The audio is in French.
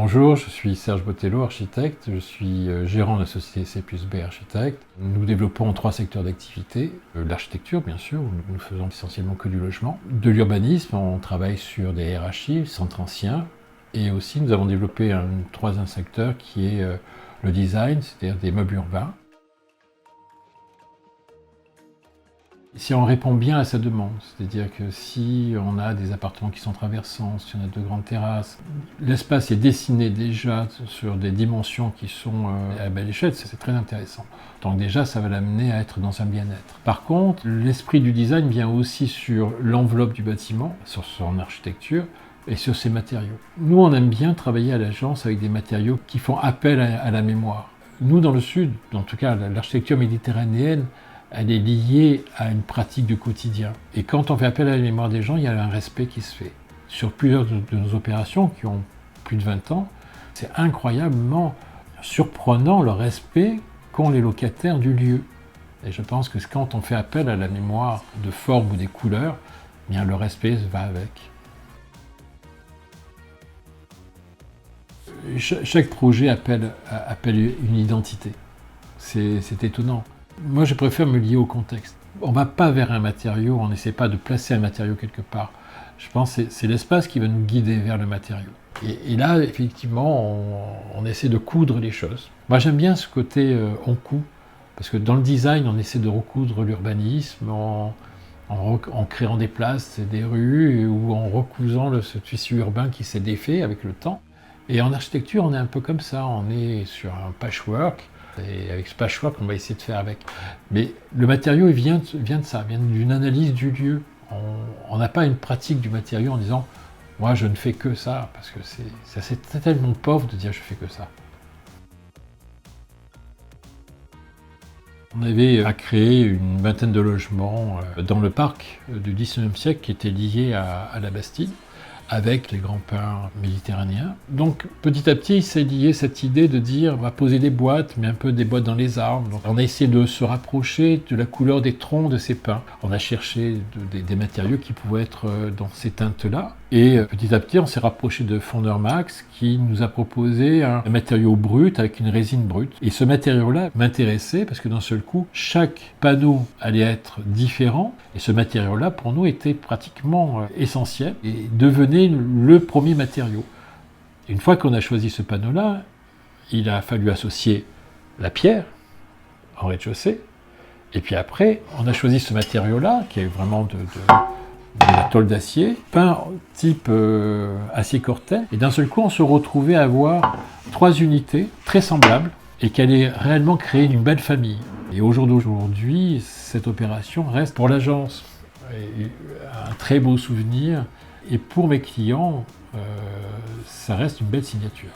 Bonjour, je suis Serge Botello, architecte. Je suis gérant de la société C+B Architecte. Nous développons 3 secteurs d'activité. L'architecture, bien sûr, où nous faisons essentiellement que du logement. De l'urbanisme, on travaille sur des RHI, centres anciens. Et aussi, nous avons développé un troisième secteur qui est le design, c'est-à-dire des meubles urbains. Si on répond bien à sa demande, c'est-à-dire que si on a des appartements qui sont traversants, si on a de grandes terrasses, l'espace est dessiné déjà sur des dimensions qui sont à belle échelle, c'est très intéressant. Donc déjà, ça va l'amener à être dans un bien-être. Par contre, l'esprit du design vient aussi sur l'enveloppe du bâtiment, sur son architecture, et sur ses matériaux. Nous, on aime bien travailler à l'agence avec des matériaux qui font appel à la mémoire. Nous, dans le Sud, en tout cas l'architecture méditerranéenne, elle est liée à une pratique du quotidien. Et quand on fait appel à la mémoire des gens, il y a un respect qui se fait. Sur plusieurs de nos opérations, qui ont plus de 20 ans, c'est incroyablement surprenant le respect qu'ont les locataires du lieu. Et je pense que quand on fait appel à la mémoire de forme ou des couleurs, eh bien le respect va avec. Chaque projet appelle une identité. C'est étonnant. Moi, je préfère me lier au contexte. On ne va pas vers un matériau, on n'essaie pas de placer un matériau quelque part. Je pense que c'est l'espace qui va nous guider vers le matériau. Et là, effectivement, on essaie de coudre les choses. Moi, j'aime bien ce côté on coud, parce que dans le design, on essaie de recoudre l'urbanisme en créant des places et des rues, ou en recousant ce tissu urbain qui s'est défait avec le temps. Et en architecture, on est un peu comme ça, on est sur un patchwork. Et avec ce patchwork, on va essayer de faire avec. Mais le matériau, il vient de ça, vient d'une analyse du lieu. On n'a pas une pratique du matériau en disant « moi, je ne fais que ça », parce que c'est tellement pauvre de dire « je fais que ça ». On avait à créer une vingtaine de logements dans le parc du XIXe siècle qui étaient liés à la Bastille, avec les grands peintres méditerranéens. Donc petit à petit, c'est lié cette idée de dire on va poser des boîtes, mais un peu des boîtes dans les arbres. Donc, on a essayé de se rapprocher de la couleur des troncs de ces pins. On a cherché des matériaux qui pouvaient être dans ces teintes-là. Et petit à petit, on s'est rapproché de Fondeur Max qui nous a proposé un matériau brut avec une résine brute. Et ce matériau-là m'intéressait parce que d'un seul coup, chaque panneau allait être différent. Et ce matériau-là, pour nous, était pratiquement essentiel et devenait le premier matériau. Une fois qu'on a choisi ce panneau-là, il a fallu associer la pierre en rez-de-chaussée. Et puis après, on a choisi ce matériau-là, qui est vraiment de la tôle d'acier, peint type acier corten. Et d'un seul coup, on se retrouvait à avoir 3 unités très semblables et qui allaient réellement créer une belle famille. Et au jour d'aujourd'hui, cette opération reste pour l'agence un très beau souvenir. Et pour mes clients, ça reste une belle signature.